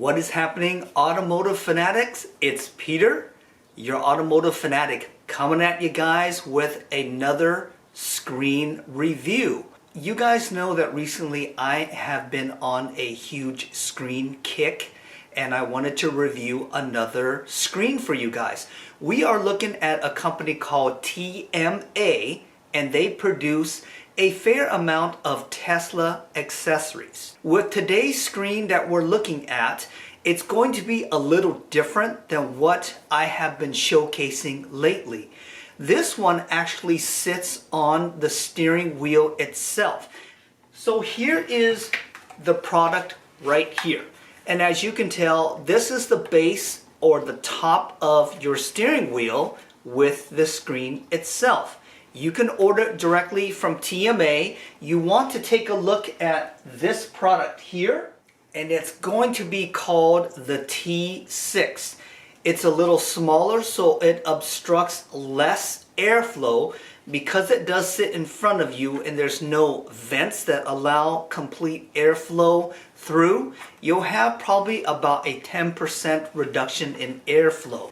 What is happening, automotive fanatics? It's Peter, your automotive fanatic, coming at you guys with another screen review. You guys know that recently I have been on a huge screen kick and I wanted to review another screen for you guys. We are looking at a company called TMA, and they produce a fair amount of Tesla accessories. With today's screen that we're looking at, it's going to be a little different than what I have been showcasing lately. This one actually sits on the steering wheel itself. So here is the product right here. And as you can tell, this is the base or the top of your steering wheel with the screen itself. You can order it directly from TMA. You want to take a look at this product here, and it's going to be called the T6. It's a little smaller, so it obstructs less airflow because it does sit in front of you and there's no vents that allow complete airflow through. You'll have probably about a 10% reduction in airflow.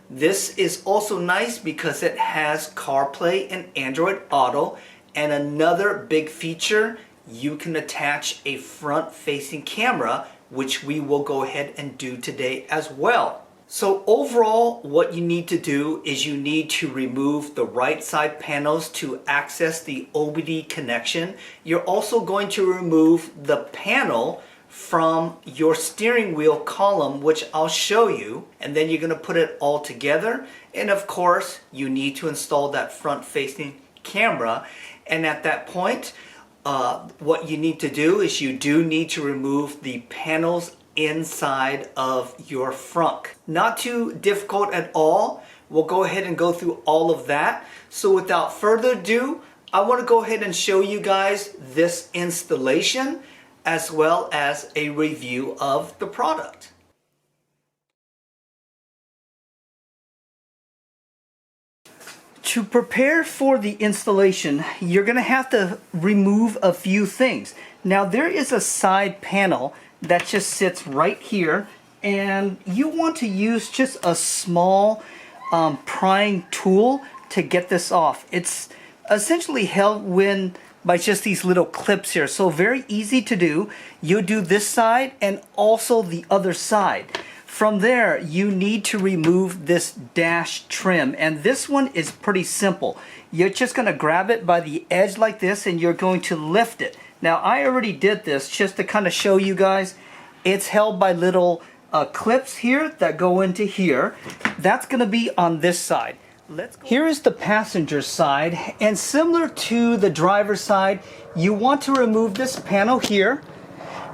This is also nice because it has CarPlay and Android Auto, and another big feature, you can attach a front-facing camera, which we will go ahead and do today as well. So overall, what you need to do is you need to remove the right side panels to access the OBD connection. You're also going to remove the panel from your steering wheel column, which I'll show you, and then you're going to put it all together. And of course, you need to install that front-facing camera. And at that point, what you need to do is you do need to remove the panels inside of your frunk. Not too difficult at all. We'll go ahead and go through all of that. So without further ado, I want to go ahead and show you guys this installation as well as a review of the product. To prepare for the installation, you're going to have to remove a few things. Now there is a side panel that just sits right here, and you want to use just a small prying tool to get this off. It's essentially held by just these little clips here, so very easy to do. You do this side and also the other side. From there, you need to remove this dash trim, and this one is pretty simple. You're just going to grab it by the edge like this and you're going to lift it. Now I already did this just to kind of show you guys. It's held by little clips here that go into here. That's going to be on this side. Here is the passenger side, and similar to the driver's side, you want to remove this panel here.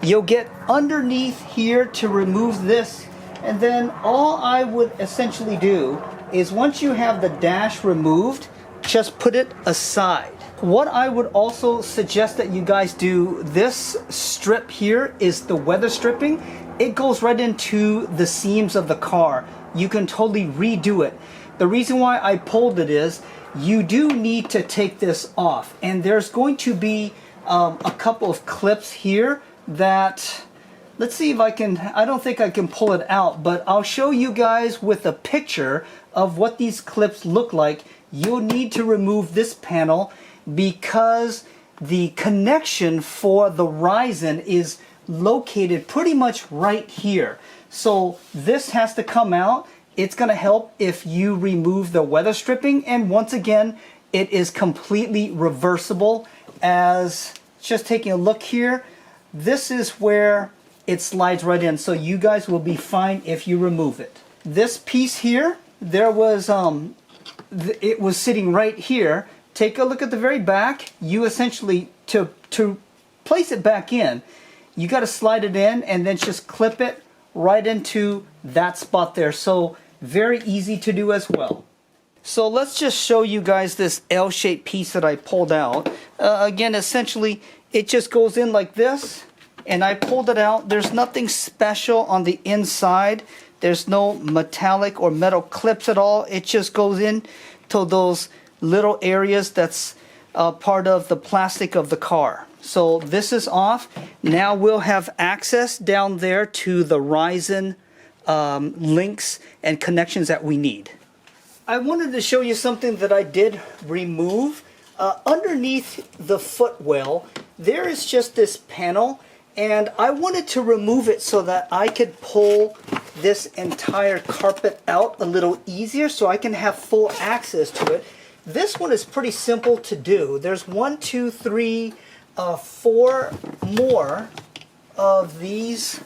You'll get underneath here to remove this, and then all I would essentially do is once you have the dash removed, just put it aside. What I would also suggest that you guys do, this strip here is the weather stripping. It goes right into the seams of the car. You can totally redo it. The reason why I pulled it is you do need to take this off, and there's going to be a couple of clips here that, let's see if I can, I don't think I can pull it out, but I'll show you guys with a picture of what these clips look like. You'll need to remove this panel because the connection for the Horizon is located pretty much right here. So this has to come out. It's going to help if you remove the weather stripping, and once again, it is completely reversible. As just taking a look here, this is where it slides right in, so you guys will be fine if you remove it. This piece here, there was it was sitting right here. Take a look at the very back. You essentially, to place it back in, you got to slide it in and then just clip it right into that spot there. So very easy to do as well. So let's just show you guys this L-shaped piece that I pulled out. Again, essentially, it just goes in like this, and I pulled it out. There's nothing special on the inside. There's no metallic or metal clips at all. It just goes in to those little areas that's part of the plastic of the car. So this is off. Now we'll have access down there to the Ryzen links and connections that we need. I wanted to show you something that I did remove. Underneath the footwell, there is just this panel, and I wanted to remove it so that I could pull this entire carpet out a little easier so I can have full access to it. This one is pretty simple to do. There's 1, 2, 3, 4 more of these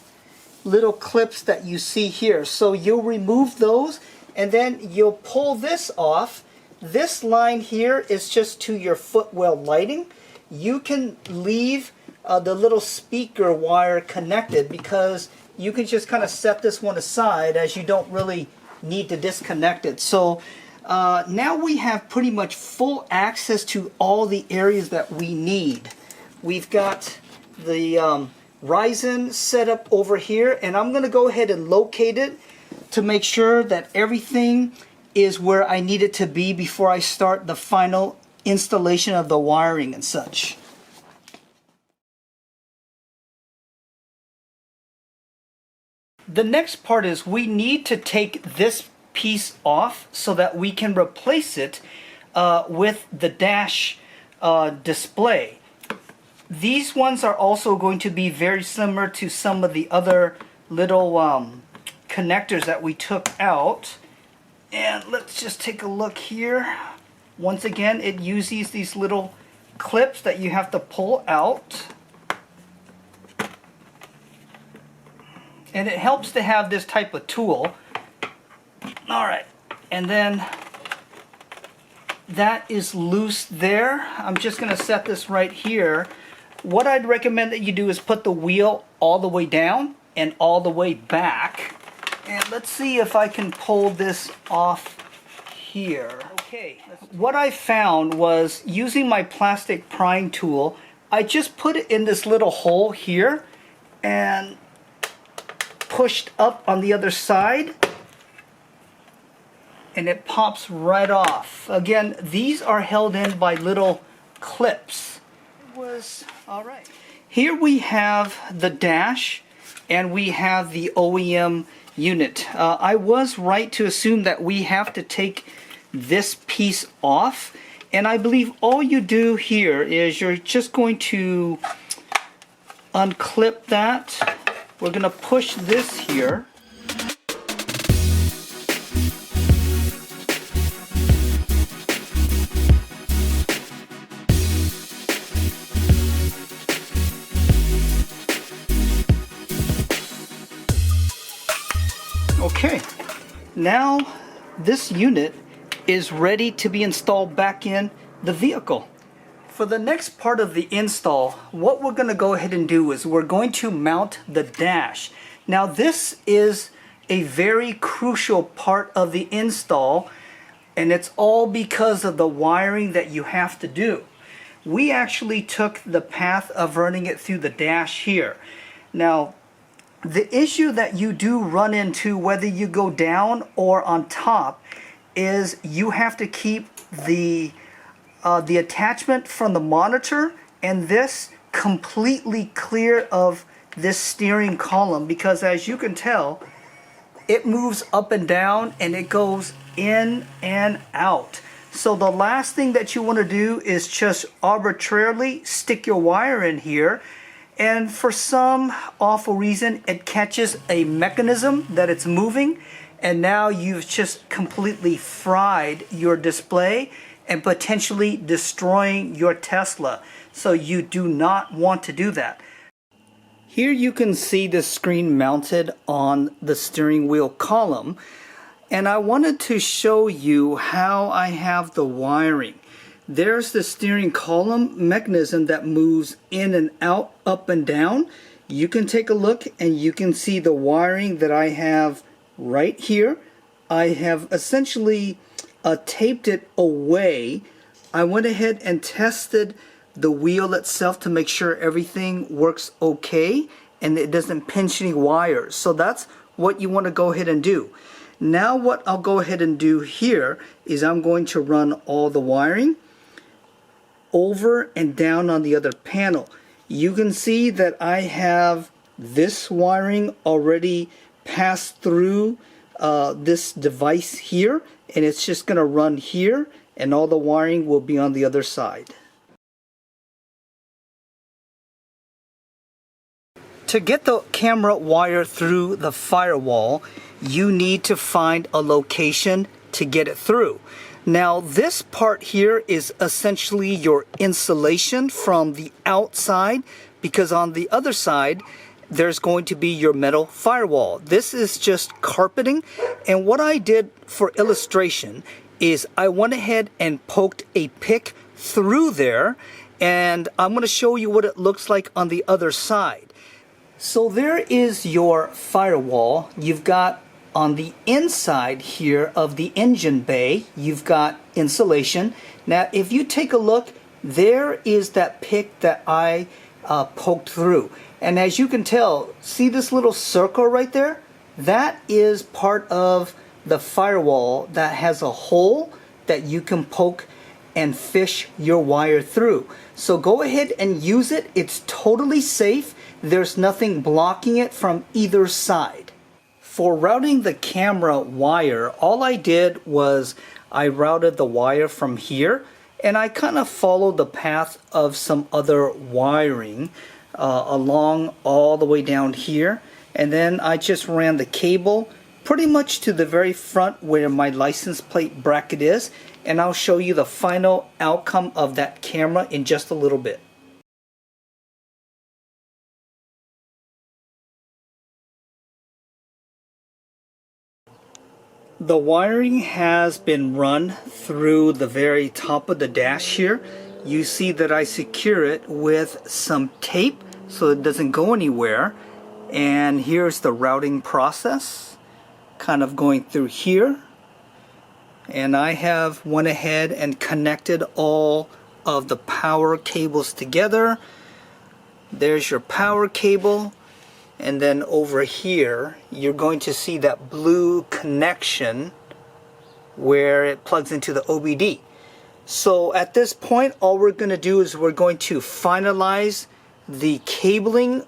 little clips that you see here. So you'll remove those and then you'll pull this off. This line here is just to your footwell lighting. You can leave the little speaker wire connected because you can just kind of set this one aside as you don't really need to disconnect it. So now we have pretty much full access to all the areas that we need. We've got the Ryzen set up over here, and I'm going to go ahead and locate it to make sure that everything is where I need it to be before I start the final installation of the wiring and such. The next part is we need to take this piece off so that we can replace it with the dash display. These ones are also going to be very similar to some of the other little connectors that we took out. And let's just take a look here. Once again, it uses these little clips that you have to pull out. And it helps to have this type of tool. Alright, and then that is loose there. I'm just going to set this right here. What I'd recommend that you do is put the wheel all the way down and all the way back. And let's see if I can pull this off here. Okay, what I found was using my plastic prying tool, I just put it in this little hole here and pushed up on the other side, and it pops right off. Again, these are held in by little clips. It was all right. Here we have the dash and we have the OEM unit. I was right to assume that we have to take this piece off, and I believe all you do here is you're just going to unclip that. We're going to push this here. Okay, now this unit is ready to be installed back in the vehicle. For the next part of the install, what we're going to go ahead and do is we're going to mount the dash. Now this is a very crucial part of the install, and it's all because of the wiring that you have to do. We actually took the path of running it through the dash here. Now the issue that you do run into, whether you go down or on top, is you have to keep the attachment from the monitor and this completely clear of this steering column, because as you can tell, it moves up and down and it goes in and out. So the last thing that you want to do is just arbitrarily stick your wire in here, and for some awful reason it catches a mechanism that it's moving, and now you've just completely fried your display and potentially destroying your Tesla. So you do not want to do that. Here you can see the screen mounted on the steering wheel column, and I wanted to show you how I have the wiring. There's the steering column mechanism that moves in and out, up and down. You can take a look and you can see the wiring that I have right here. I have essentially taped it away. I went ahead and tested the wheel itself to make sure everything works okay and it doesn't pinch any wires. So that's what you want to go ahead and do. Now what I'll go ahead and do here is I'm going to run all the wiring over and down on the other panel. you can see that I have this wiring already passed through this device here, and it's just going to run here, and all the wiring will be on the other side. To get the camera wire through the firewall, you need to find a location to get it through. Now this part here is essentially your insulation from the outside, because on the other side there's going to be your metal firewall. This is just carpeting, and what I did for illustration is I went ahead and poked a pick through there, and I'm going to show you what it looks like on the other side. So there is your firewall. You've got on the inside here of the engine bay, you've got insulation. Now if you take a look, there is that pick that I poked through. And as you can tell, see this little circle right there? That is part of the firewall that has a hole that you can poke and fish your wire through. So go ahead and use it. It's totally safe. There's nothing blocking it from either side. For routing the camera wire, all I did was I routed the wire from here, and I kind of followed the path of some other wiring along all the way down here, and then I just ran the cable pretty much to the very front where my license plate bracket is, and I'll show you the final outcome of that camera in just a little bit. The wiring has been run through the very top of the dash here. You see that I secure it with some tape so it doesn't go anywhere. And here's the routing process, kind of going through here. And I have went ahead and connected all of the power cables together. There's your power cable. And then over here, you're going to see that blue connection where it plugs into the OBD. So at this point, all we're going to do is we're going to finalize the cabling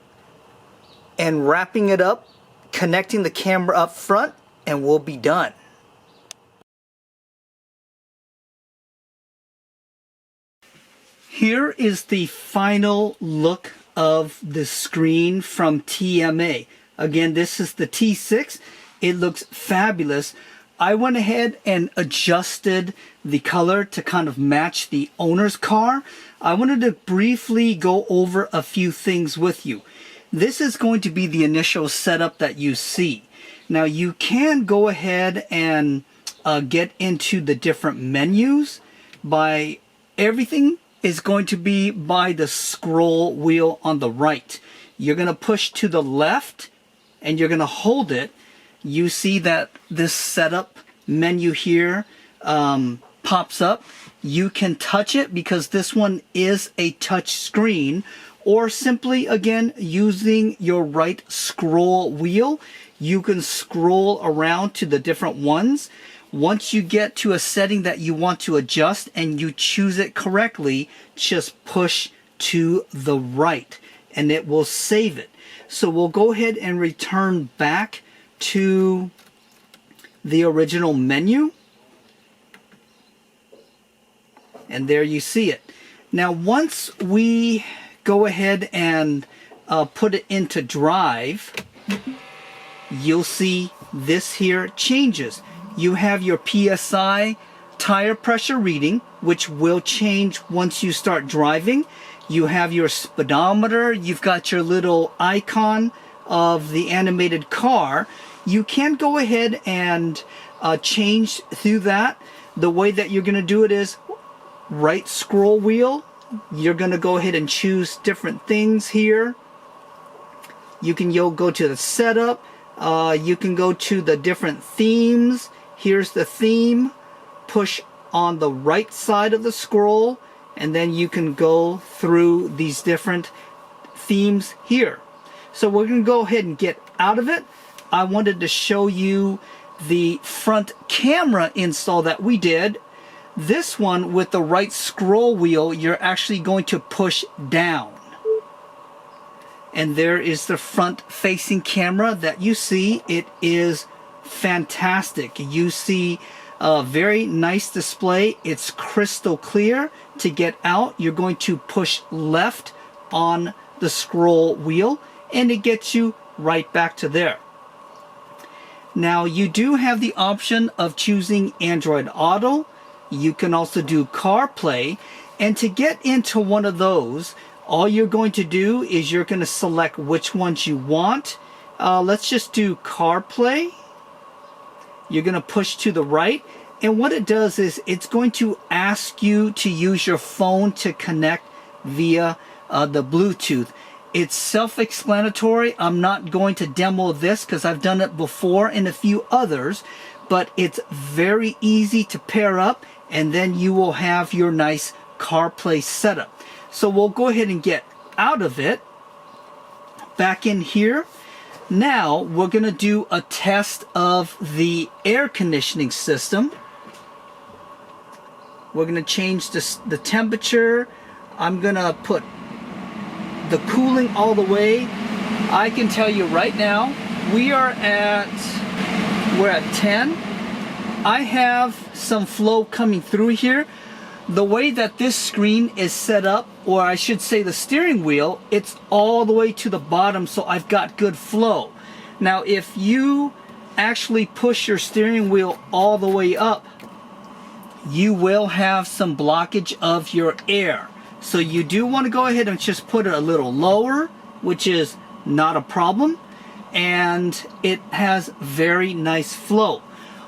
and wrapping it up, connecting the camera up front, and we'll be done. Here is the final look of the screen from TMA. Again, this is the T6. It looks fabulous. I went ahead and adjusted the color to kind of match the owner's car. I wanted to briefly go over a few things with you. This is going to be the initial setup that you see. Now you can go ahead and get into the different menus by everything is going to be by the scroll wheel on the right. You're going to push to the left and you're going to hold it. You see that this setup menu here pops up. You can touch it because this one is a touch screen, or simply again using your right scroll wheel, you can scroll around to the different ones. Once you get to a setting that you want to adjust and you choose it correctly, just push to the right and it will save it. So we'll go ahead and return back to the original menu. And there you see it. Now once we go ahead and put it into drive, you'll see this here changes. You have your PSI tire pressure reading, which will change once you start driving. You have your speedometer. You've got your little icon of the animated car. You can go ahead and change through that. The way that you're going to do it is right scroll wheel. You're going to go ahead and choose different things here. You'll go to the setup. You can go to the different themes. Here's the theme. Push on the right side of the scroll, and then you can go through these different themes here. So we're going to go ahead and get out of it. I wanted to show you the front camera install that we did. This one with the right scroll wheel, you're actually going to push down. And there is the front-facing camera that you see. It is fantastic. You see a very nice display. It's crystal clear. To get out, you're going to push left on the scroll wheel, and it gets you right back to there. Now, you do have the option of choosing Android Auto. You can also do CarPlay. And to get into one of those, all you're going to do is you're going to select which ones you want. Let's just do CarPlay. You're going to push to the right. And what it does is it's going to ask you to use your phone to connect via the Bluetooth. It's self-explanatory. I'm not going to demo this because I've done it before in a few others, but it's very easy to pair up, and then you will have your nice CarPlay setup. So we'll go ahead and get out of it. Back in here. Now we're going to do a test of the air conditioning system. We're going to change the temperature. I'm going to put the cooling all the way. I can tell you right now, we're at 10. I have some flow coming through here. The way that this screen is set up, or I should say the steering wheel, it's all the way to the bottom, so I've got good flow. Now, if you actually push your steering wheel all the way up, you will have some blockage of your air. So you do want to go ahead and just put it a little lower, which is not a problem. And it has very nice flow.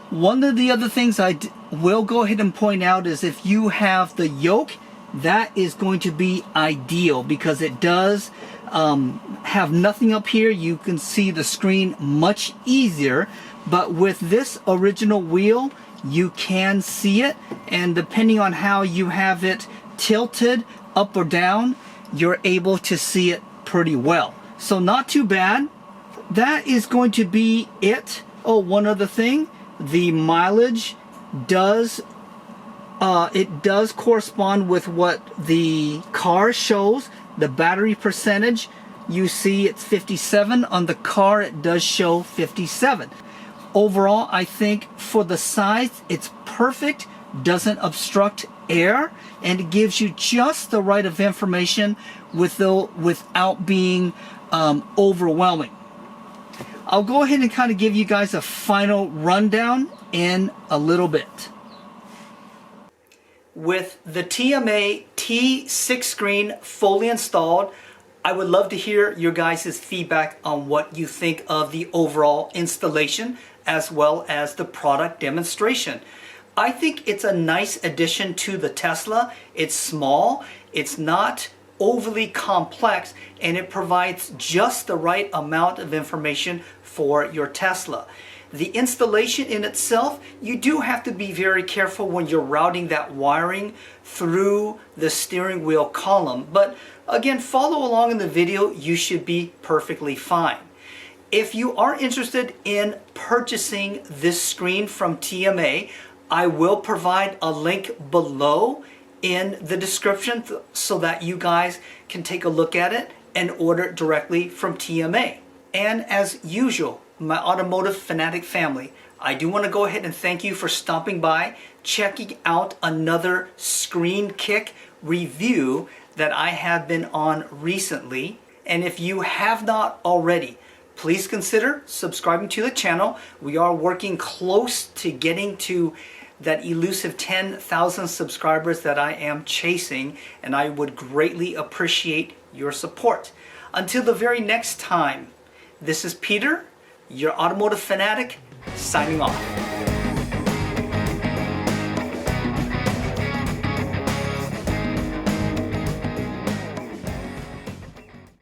One of the other things I will go ahead and point out is if you have the yoke, that is going to be ideal because it does have nothing up here. You can see the screen much easier. But with this original wheel, you can see it. And depending on how you have it tilted up or down, you're able to see it pretty well. So not too bad. That is going to be it. Oh, one other thing, the mileage does correspond with what the car shows. The battery percentage, you see it's 57. On the car it does show 57. Overall, I think for the size it's perfect, doesn't obstruct air, and it gives you just the right of information without being overwhelming. I'll go ahead and kind of give you guys a final rundown in a little bit. With the TMA T6 screen fully installed, I would love to hear your guys' feedback on what you think of the overall installation as well as the product demonstration. I think it's a nice addition to the Tesla. It's small, it's not overly complex, and it provides just the right amount of information for your Tesla. The installation in itself, you do have to be very careful when you're routing that wiring through the steering wheel column. But again, follow along in the video, you should be perfectly fine. If you are interested in purchasing this screen from TMA, I will provide a link below in the description so that you guys can take a look at it and order it directly from TMA. And as usual, my automotive fanatic family, I do want to go ahead and thank you for stopping by, checking out another Screen Kick review that I have been on recently. And if you have not already, please consider subscribing to the channel. We are working close to getting to that elusive 10,000 subscribers that I am chasing, and I would greatly appreciate your support. Until the very next time, this is Peter, your automotive fanatic, signing off.